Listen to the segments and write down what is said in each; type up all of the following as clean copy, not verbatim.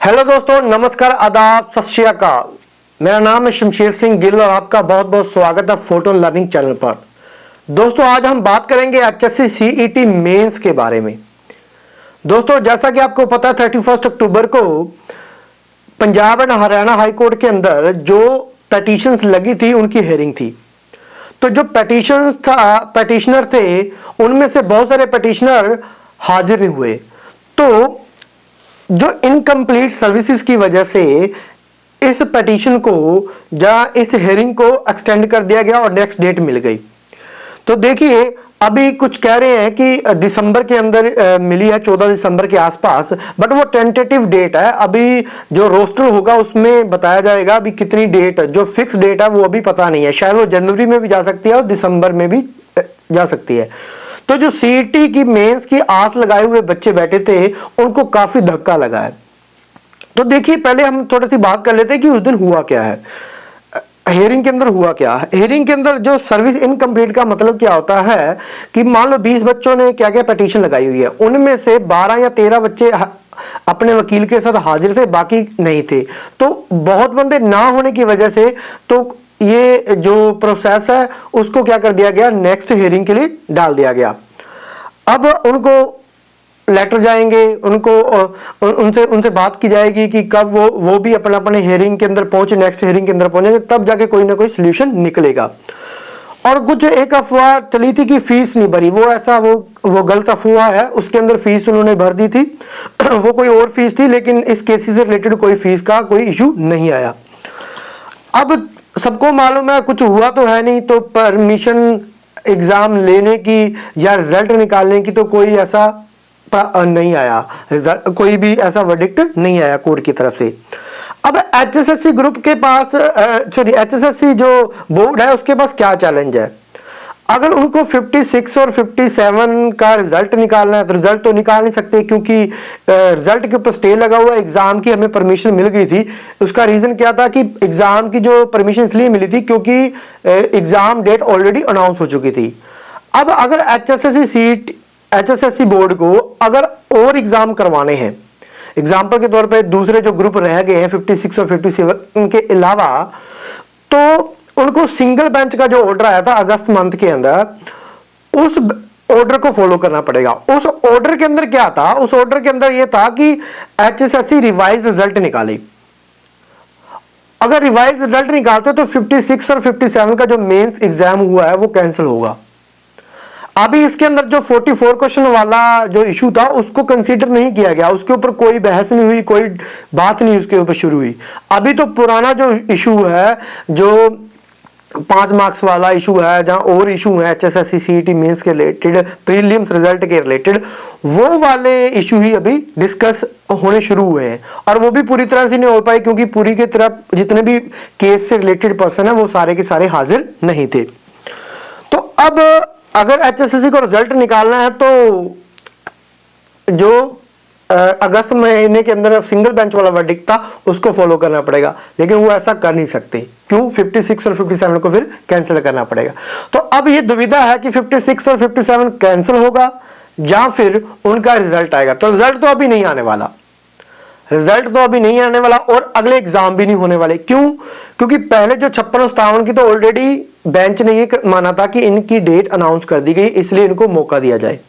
Hello दोस्तों, नमस्कार, आदाब, सत श्री अकाल। मेरा नाम है शमशेर सिंह गिल और आपका बहुत बहुत स्वागत है फोटो लर्निंग चैनल पर। दोस्तों, आज हम बात करेंगे एचएससी सीईटी मेंस के बारे में। दोस्तों, जैसा कि आपको पता है 31 अक्टूबर को Punjab and Haryana high court के अंदर जो पेटिशंस लगी थी उनकी हियरिंग थी। तो जो पेटिशनर थे उनमें से बहुत सारे पेटिशनर हाजिर नहीं हुए। तो जो इनकम्प्लीट सर्विसेज की वजह से इस पिटीशन को या इस हियरिंग को एक्सटेंड कर दिया गया और नेक्स्ट डेट मिल गई। तो देखिए, अभी कुछ कह रहे हैं कि दिसंबर के अंदर मिली है, 14 दिसंबर के आसपास, बट वो टेंटेटिव डेट है। अभी जो रोस्टर होगा उसमें बताया जाएगा अभी कितनी डेट, जो फिक्स डेट है वो अभी पता नहीं है। शायद वो जनवरी में भी जा सकती है और दिसंबर में भी जा सकती है। तो जो सीईटी की मेंस की आस लगाए हुए बच्चे बैठे थे उनको काफी धक्का लगा है। तो देखिए, पहले हम थोड़ी सी बात कर लेते हैं कि उस दिन हुआ क्या है, हियरिंग के अंदर हुआ क्या है। हियरिंग के अंदर जो सर्विस इनकम्प्लीट का मतलब क्या होता है कि मान लो 20 बच्चों ने क्या क्या पिटीशन लगाई हुई है, उनमें से 12 या 13 बच्चे अपने वकील के साथ हाजिर थे, बाकी नहीं थे। तो बहुत बंदे ना होने की वजह से तो ये जो प्रोसेस है उसको क्या कर दिया गया, नेक्स्ट हियरिंग के लिए डाल दिया गया। अब उनको लेटर जाएंगे, उनको उनसे बात की जाएगी कि कब वो भी अपने हियरिंग के अंदर पहुंचे, नेक्स्ट हियरिंग के अंदर पहुंचेंगे, तब जाके कोई ना कोई सोल्यूशन निकलेगा। और कुछ एक अफवाह चली थी कि फीस नहीं भरी, वो गलत अफवाह है। उसके अंदर फीस उन्होंने भर दी थी वो कोई और फीस थी, लेकिन इस केस से रिलेटेड कोई फीस का कोई इशू नहीं आया। अब सबको मालूम है कुछ हुआ तो है नहीं, तो परमिशन एग्जाम लेने की या रिजल्ट निकालने की तो कोई ऐसा नहीं आया, रिजल्ट कोई भी ऐसा वर्डिक्ट नहीं आया कोर्ट की तरफ से। अब एचएसएससी ग्रुप के पास एचएसएससी जो बोर्ड है उसके पास क्या चैलेंज है। अगर उनको 56 और 57 का रिजल्ट निकालना है तो रिजल्ट तो निकाल नहीं सकते, क्योंकि रिजल्ट के ऊपर स्टे लगा हुआ है। एग्जाम की हमें परमिशन मिल गई थी। उसका रीजन क्या था कि एग्जाम की जो परमिशन इसलिए मिली थी क्योंकि एग्जाम डेट ऑलरेडी अनाउंस हो चुकी थी। अब अगर एचएसएससी बोर्ड को अगर और एग्जाम करवाने हैं, एग्जाम्पल के तौर पे दूसरे जो ग्रुप रह गए हैं 56 और 57 के अलावा, तो उनको सिंगल बेंच का जो ऑर्डर आया था अगस्त मंथ के अंदर, उस ऑर्डर को फॉलो करना पड़ेगा। उस ऑर्डर के अंदर क्या था, उस ऑर्डर के अंदर यह था कि एचएसएससी रिवाइज रिजल्ट निकाले। अगर रिवाइज रिजल्ट निकालते तो 56 और 57 का जो मेंस एग्जाम हुआ है वो कैंसिल होगा। अभी इसके अंदर जो 44 क्वेश्चन वाला जो इशू था उसको कंसीडर नहीं किया गया, उसके ऊपर कोई बहस नहीं हुई, कोई बात नहीं उसके ऊपर शुरू हुई। अभी तो पुराना जो इशू है, जो 5 मार्क्स वाला इशू है, जहां और इशू है एचएसएससी सीईटी मेंस के रिलेटेड, प्रीलिम्स रिजल्ट के रिलेटेड, वो वाले इशू ही अभी डिस्कस होने शुरू हुए हैं। और वो भी पूरी तरह से नहीं हो पाए क्योंकि पूरी की तरफ जितने भी केस से रिलेटेड पर्सन है वो सारे के सारे हाजिर नहीं थे। तो अब अगर एचएसएससी को रिजल्ट निकालना है तो जो अगस्त महीने के अंदर सिंगल बेंच वाला वर्डिक्ट था उसको फॉलो करना पड़ेगा, लेकिन वो ऐसा कर नहीं सकते। क्यों? 56 और 57 को फिर कैंसिल करना पड़ेगा। तो अब ये दुविधा है कि 56 और 57 कैंसिल होगा या फिर उनका रिजल्ट आएगा। तो रिजल्ट तो अभी नहीं आने वाला, और अगले एग्जाम भी नहीं होने वाले। क्यों? क्योंकि पहले जो 56 और 57 की तो ऑलरेडी बेंच ने ये माना था कि इनकी डेट अनाउंस कर दी गई, इसलिए इनको मौका दिया जाए।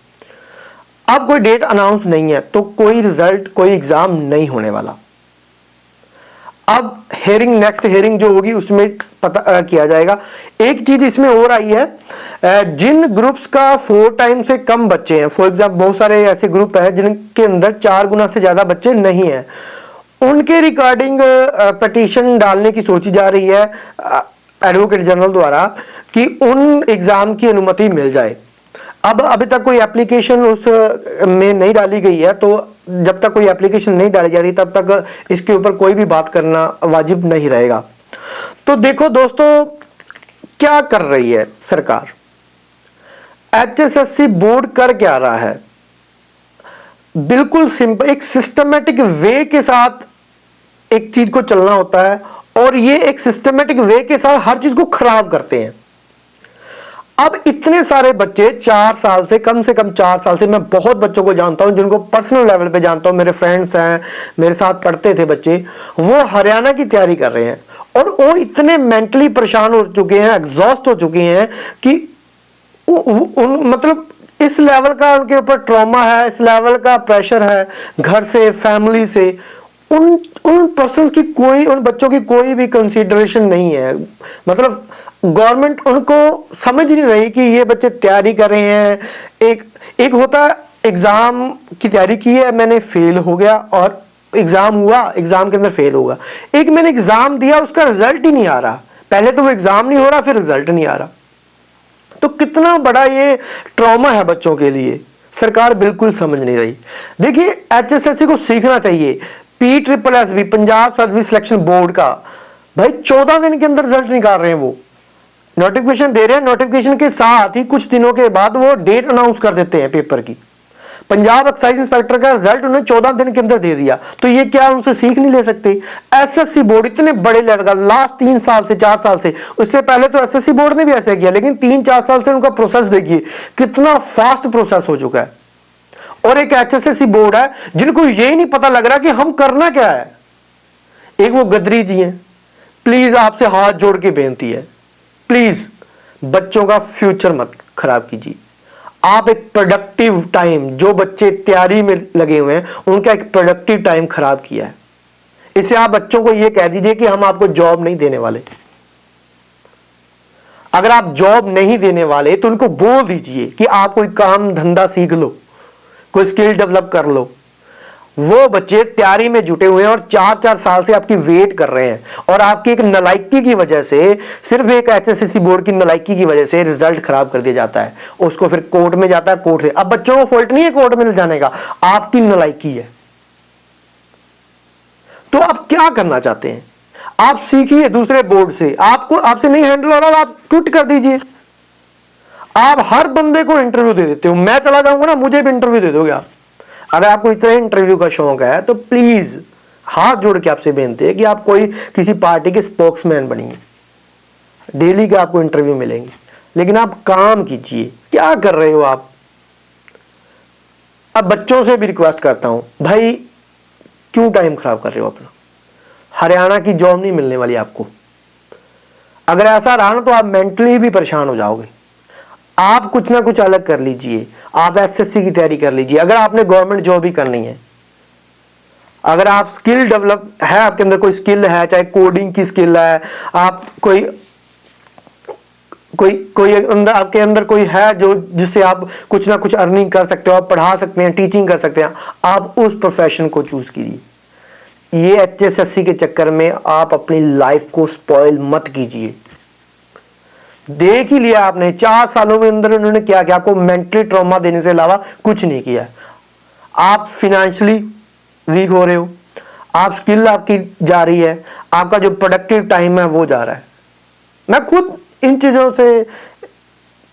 अब कोई डेट अनाउंस नहीं है तो कोई रिजल्ट, कोई एग्जाम नहीं होने वाला। अब नेक्स्ट हियरिंग जो होगी उसमें पता किया जाएगा। एक चीज इसमें और आई है, जिन ग्रुप्स का 4 टाइम से कम बच्चे हैं, फॉर एग्जाम्पल बहुत सारे ऐसे ग्रुप हैं जिनके अंदर 4 गुना से ज्यादा बच्चे नहीं हैं, उनके रिगार्डिंग पिटीशन डालने की सोची जा रही है एडवोकेट जनरल द्वारा कि उन एग्जाम की अनुमति मिल जाए। अब अभी तक कोई एप्लीकेशन उस में नहीं डाली गई है, तो जब तक कोई एप्लीकेशन नहीं डाली जाती तब तक इसके ऊपर कोई भी बात करना वाजिब नहीं रहेगा। तो देखो दोस्तों, क्या कर रही है सरकार, एचएसएससी बोर्ड कर क्या रहा है। बिल्कुल सिंपल, एक सिस्टमेटिक वे के साथ एक चीज को चलना होता है और ये एक सिस्टमेटिक वे के साथ हर चीज को खराब करते हैं। अब इतने सारे बच्चे 4 साल से कम 4 साल से, मैं बहुत बच्चों को जानता हूं जिनको पर्सनल लेवल पे जानता हूं, मेरे फ्रेंड्स हैं, मेरे साथ पढ़ते थे बच्चे, वो हरियाणा की तैयारी कर रहे हैं और वो इतने मेंटली परेशान हो चुके हैं, एग्जॉस्ट हो चुके हैं कि मतलब इस लेवल का उनके ऊपर ट्रॉमा है, इस लेवल का प्रेशर है घर से, फैमिली से, उन उन पर्सन की कोई, उन बच्चों की कोई भी कंसीडरेशन नहीं है। मतलब गवर्नमेंट उनको समझ नहीं रही कि ये बच्चे तैयारी कर रहे हैं। एक होता है एग्जाम की तैयारी की है मैंने, फेल हो गया, और एग्जाम हुआ, एग्जाम के अंदर फेल होगा। एक मैंने एग्जाम दिया, उसका रिजल्ट ही नहीं आ रहा, पहले तो वो एग्जाम नहीं हो रहा, फिर रिजल्ट नहीं आ रहा। तो कितना बड़ा ये ट्रॉमा है बच्चों के लिए, सरकार बिल्कुल समझ नहीं रही। देखिए एचएसएससी को सीखना चाहिए, PSSB Punjab service selection board का भाई 14 दिन के अंदर रिजल्ट निकाल रहे हैं, वो नोटिफिकेशन दे रहे हैं, नोटिफिकेशन के साथ ही कुछ दिनों के बाद वो डेट अनाउंस कर देते हैं पेपर की। पंजाब एक्साइज इंस्पेक्टर का रिजल्ट उन्होंने 14 दिन के अंदर दे दिया, तो ये क्या उनसे सीख नहीं ले सकते? एसएससी बोर्ड इतने बड़े लेवल का, लास्ट 3 साल से 4 साल से, उससे पहले तो एसएससी बोर्ड ने भी ऐसे किया, लेकिन 3-4 साल से उनका प्रोसेस देखिए कितना फास्ट प्रोसेस हो चुका है। और एक एचएसएससी बोर्ड है जिनको यही नहीं पता लग रहा कि हम करना क्या है। एक वो गदरी जी हैं, प्लीज आपसे हाथ जोड़ के बेनती है, प्लीज बच्चों का फ्यूचर मत खराब कीजिए। आप एक प्रोडक्टिव टाइम, जो बच्चे तैयारी में लगे हुए हैं उनका एक प्रोडक्टिव टाइम खराब किया है। इससे आप बच्चों को यह कह दीजिए कि हम आपको जॉब नहीं देने वाले। अगर आप जॉब नहीं देने वाले तो उनको बोल दीजिए कि आप कोई काम धंधा सीख लो, कोई स्किल डेवलप कर लो। वो बच्चे तैयारी में जुटे हुए हैं और 4-4 साल से आपकी वेट कर रहे हैं, और आपकी एक नालायकी की वजह से, सिर्फ एक एचएसएससी बोर्ड की नालायकी की वजह से रिजल्ट खराब कर दिया जाता है। उसको फिर कोर्ट में जाता है, कोर्ट से, अब बच्चों को फॉल्ट नहीं है कोर्ट में ले जाने का, आपकी नालायकी है। तो आप क्या करना चाहते हैं? आप सीखिए दूसरे बोर्ड से, आपको आपसे नहीं हैंडल हो रहा, आप क्विट कर दीजिए। आप हर बंदे को इंटरव्यू दे देते हो, मैं चला जाऊंगा ना मुझे भी इंटरव्यू दे दोगे आप। अगर आपको इतना इंटरव्यू का शौक है तो प्लीज हाथ जोड़ के आपसे बेनती है कि आप कोई किसी पार्टी के स्पोक्समैन बनिए, डेली के आपको इंटरव्यू मिलेंगे, लेकिन आप काम कीजिए। क्या कर रहे हो आप? अब बच्चों से भी रिक्वेस्ट करता हूं, भाई क्यों टाइम खराब कर रहे हो अपना? हरियाणा की जॉब नहीं मिलने वाली आपको। अगर ऐसा रहा ना तो आप मेंटली भी परेशान हो जाओगे। आप कुछ ना कुछ अलग कर लीजिए, आप एसएससी की तैयारी कर लीजिए। अगर आपने गवर्नमेंट जॉब ही करनी है, अगर आप स्किल डेवलप है, आपके अंदर कोई स्किल है, चाहे कोडिंग की स्किल है, आप कोई कोई कोई अंदर आपके अंदर कोई है जो जिससे आप कुछ ना कुछ अर्निंग कर सकते हो, आप पढ़ा सकते हैं, टीचिंग कर सकते हैं, आप उस प्रोफेशन को चूज कीजिए। ये एचएसएससी के चक्कर में आप अपनी लाइफ को स्पॉइल मत कीजिए। देख ही लिया आपने 4 सालों में अंदर उन्होंने क्या किया, आपको मेंटली ट्रॉमा देने से अलावा कुछ नहीं किया। आप फिनेंशियली वीक हो रहे हो, आप स्किल आपकी जा रही है, आपका जो प्रोडक्टिव टाइम है वो जा रहा है। मैं खुद इन चीजों से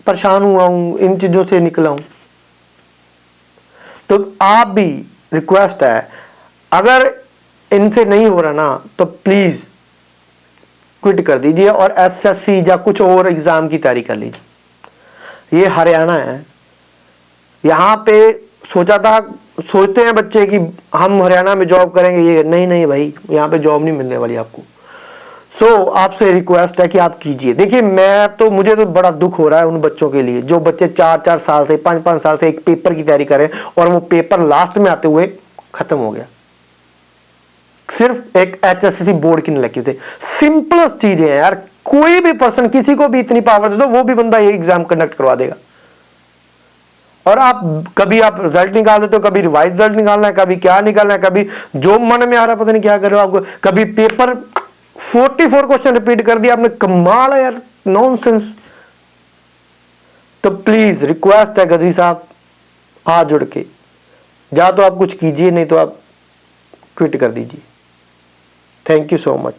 परेशान हुआ हूं, इन चीजों से निकला हूं। तो आप भी, रिक्वेस्ट है, अगर इनसे नहीं हो रहा ना तो प्लीज क्विट कर दीजिए और एसएससी या कुछ और एग्जाम की तैयारी कर लीजिए। ये हरियाणा है, यहां पे सोचते हैं बच्चे कि हम हरियाणा में जॉब करेंगे, ये नहीं भाई, यहां पे जॉब नहीं मिलने वाली आपको। आपसे रिक्वेस्ट है कि आप कीजिए। देखिए मुझे तो बड़ा दुख हो रहा है उन बच्चों के लिए जो बच्चे 4-4 साल से, 5-5 साल से एक पेपर की तैयारी करें और वो पेपर लास्ट में आते हुए खत्म हो गया, सिर्फ एक एचएसएससी बोर्ड की नालायकी से। सिंपलेस्ट चीजें हैं यार, कोई भी पर्सन, किसी को भी इतनी पावर दे दो, वो भी बंदा ये एग्जाम कंडक्ट करवा देगा। और कभी आप रिजल्ट निकाल देते हो, कभी रिवाइज रिजल्ट निकालना है, कभी क्या निकालना है, कभी जो मन में आ रहा है पता नहीं क्या कर रहे हो आपको, कभी पेपर 44 क्वेश्चन रिपीट कर दिया आपने, कमाल है यार, नॉनसेंस। तो प्लीज रिक्वेस्ट है गदरी साहब, हाथ जोड़ के, या तो आप कुछ कीजिए, नहीं तो आप क्विट कर दीजिए। Thank you so much.